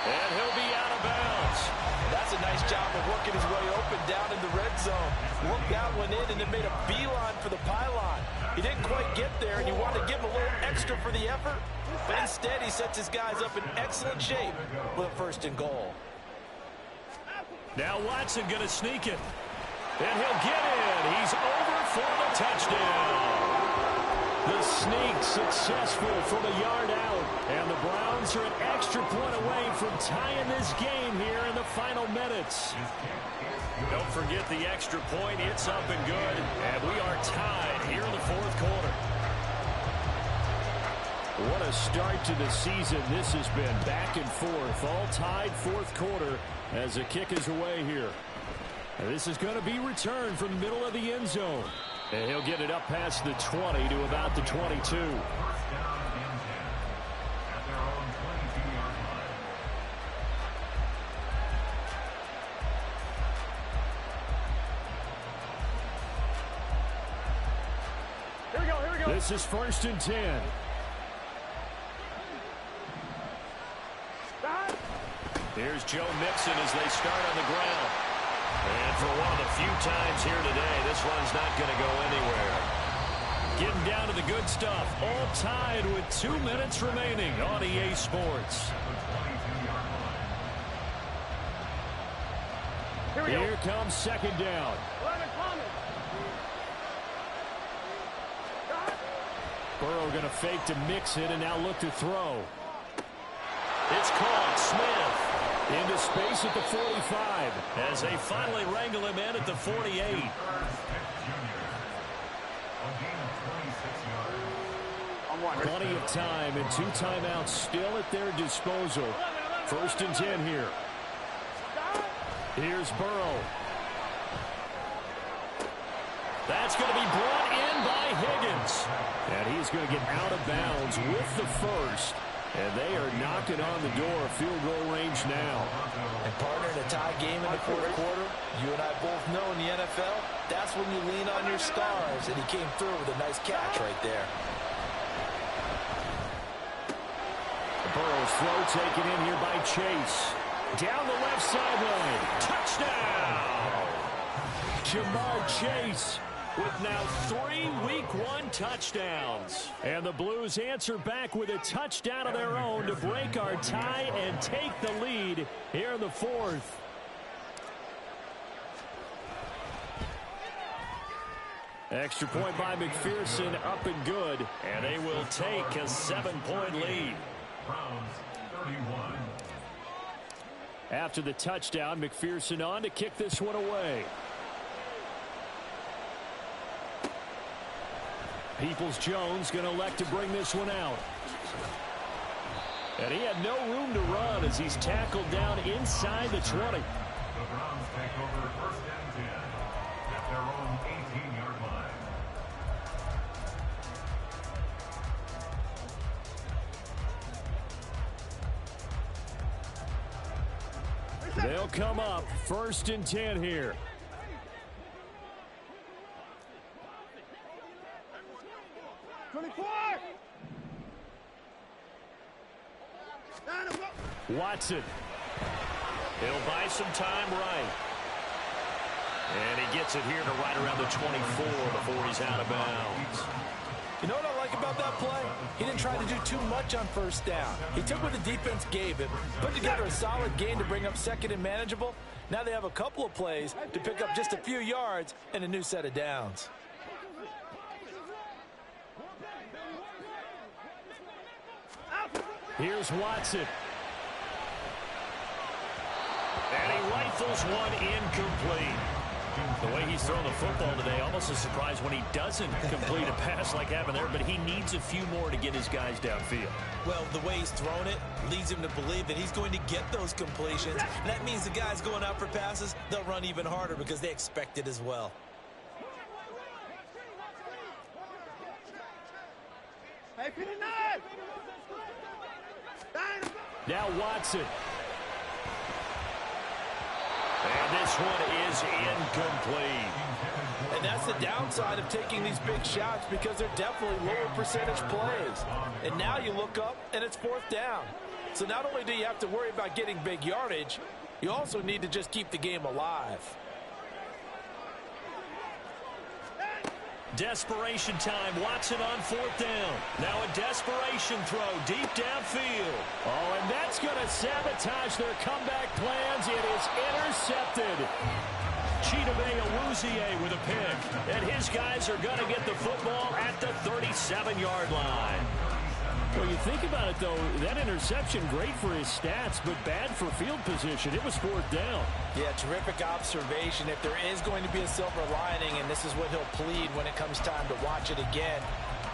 And he'll be out of bounds. That's a nice job of working his way open down in the red zone. Worked that one in and then made a beeline for the pylon. He didn't quite get there, and you wanted to give him a little extra for the effort. But instead, he sets his guys up in excellent shape with a 1st and goal. Now Watson going to sneak it. And he'll get in. He's over for the touchdown. The sneak successful from a yard out. And the Browns are an extra point away from tying this game here in the final minutes. Don't forget the extra point. It's up and good. And we are tied here in the 4th quarter. What a start to the season this has been. Back and forth. All tied 4th quarter as the kick is away here. And this is going to be returned from the middle of the end zone. And he'll get it up past the 20 to about the 22. This is 1st and 10. Here's Joe Mixon as they start on the ground. And for one of the few times here today, this one's not going to go anywhere. Getting down to the good stuff. All tied with 2 minutes remaining on EA Sports. Here comes 2nd down. Burrow going to fake to Mixon and now look to throw. It's caught. Smith into space at the 45 as they finally wrangle him in at the 48. Plenty of time and 2 timeouts still at their disposal. 1st and 10 here. Here's Burrow. That's going to be brought in by Higgins. And he's going to get out of bounds with the first. And they are knocking on the door of field goal range now. And partner, in a tie game in the fourth quarter, you and I both know in the NFL, that's when you lean on your stars. And he came through with a nice catch right there. Burrow's throw taken in here by Chase. Down the left sideline. Touchdown! Jamar Chase with now 3 Week 1 touchdowns. And the Blues answer back with a touchdown of their own to break our tie and take the lead here in the fourth. Extra point by McPherson, up and good. And they will take a 7-point lead. Browns 31. After the touchdown, McPherson on to kick this one away. Peoples-Jones going to elect to bring this one out. And he had no room to run as he's tackled down inside the 20. The Browns take over first and 10 at their own 18-yard line. They'll come up first and 10 here. Watson. He'll buy some time right. And he gets it here to right around the 24 before he's out of bounds. You know what I like about that play? He didn't try to do too much on first down. He took what the defense gave him, put together a solid gain to bring up second and manageable. Now they have a couple of plays to pick up just a few yards and a new set of downs. Here's Watson. And he rifles one incomplete. The way he's thrown the football today, almost a surprise when he doesn't complete a pass like happened there, but he needs a few more to get his guys downfield. Well, the way he's thrown it leads him to believe that he's going to get those completions. And that means the guys going out for passes, they'll run even harder because they expect it as well. Now Watson. And this one is incomplete. And that's the downside of taking these big shots because they're definitely lower percentage plays. And now you look up and it's fourth down. So not only do you have to worry about getting big yardage, you also need to just keep the game alive. Desperation time. Watson on fourth down. Now a desperation throw deep downfield. Oh, and that's going to sabotage their comeback plans. It is intercepted. Chidobe Awuzie with a pick. And his guys are going to get the football at the 37-yard line. Well, you think about it, though, that interception, great for his stats, but bad for field position. It was fourth down. Yeah, terrific observation. If there is going to be a silver lining, and this is what he'll plead when it comes time to watch it again,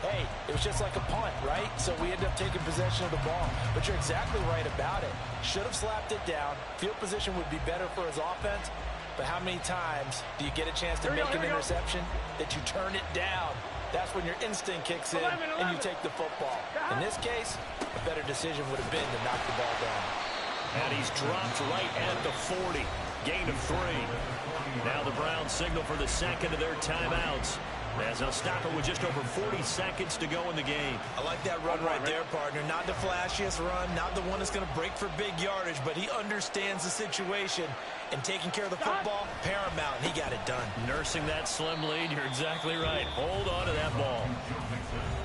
hey, it was just like a punt, right? So we end up taking possession of the ball. But you're exactly right about it. Should have slapped it down. Field position would be better for his offense. But how many times do you get a chance to make an interception that you turn it down? That's when your instinct kicks in and you take the football. In this case, a better decision would have been to knock the ball down. And he's dropped right at the 40. Gain of 3. Now the Browns signal for the second of their timeouts, as they'll stop it with just over 40 seconds to go in the game. I like that run right there, partner. Not the flashiest run, not the one that's going to break for big yardage, but he understands the situation, and taking care of the football, paramount, and he got it done. Nursing that slim lead, you're exactly right. Hold on to that ball.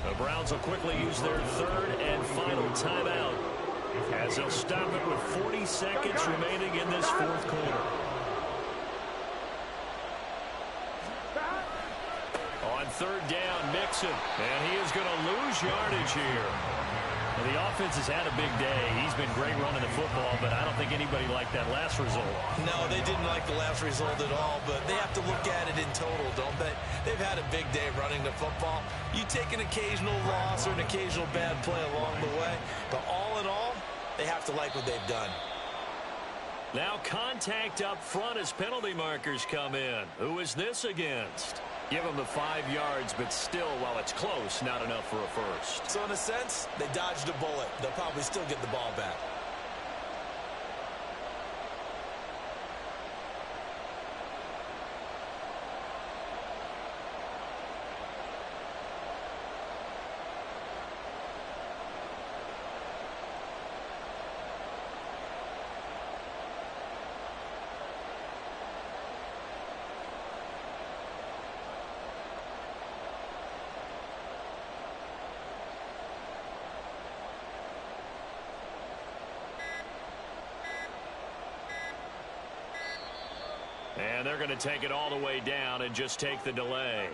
The Browns will quickly use their third and final timeout, as they'll stop it with 40 seconds remaining in this fourth quarter. On third down, Mixon, and he is going to lose yardage here. Well, the offense has had a big day. He's been great running the football, but I don't think anybody liked that last result. No, they didn't like the last result at all, but they have to look at it in total, don't they? They've had a big day running the football. You take an occasional loss or an occasional bad play along the way, but all in all, they have to like what they've done. Now contact up front as penalty markers come in. Who is this against? Give them the 5 yards, but still, while it's close, not enough for a first. So in a sense, they dodged a bullet. They'll probably still get the ball back. And they're going to take it all the way down and just take the delay.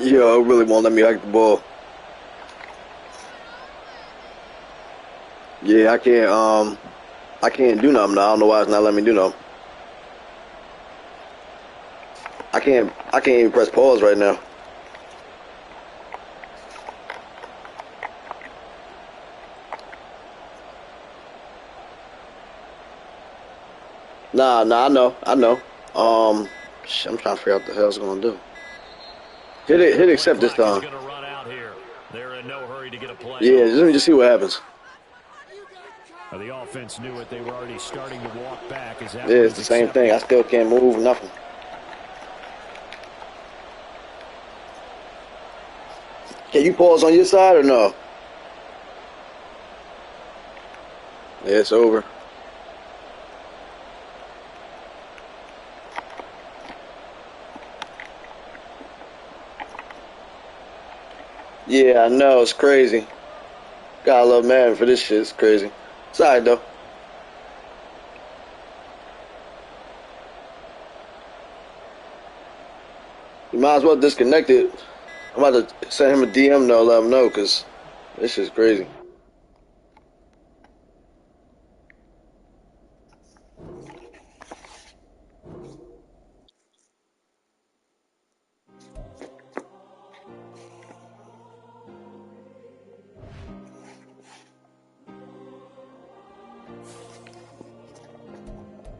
Yo, it really won't let me hike the ball. Yeah, I can't do nothing now. I don't know why it's not letting me do nothing. I can't even press pause right now. Nah, I know. I'm trying to figure out what the hell it's gonna do. Hit accept this time. They're in no hurry to get a play. Yeah, let me just see what happens. The offense knew it. They were already starting to walk back. Yeah, it's the same thing. I still can't move, nothing. Can you pause on your side or no? Yeah, it's over. Yeah, I know, it's crazy. Gotta love Madden for this shit, it's crazy. It's alright though. You might as well disconnect it. I'm about to send him a DM though, let him know, because this shit's crazy.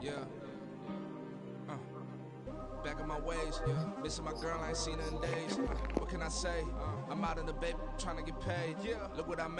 Yeah. Back in my ways, missing my girl, I ain't seen her in days. What can I say? I'm out in the baby, trying to get paid. Look what I made.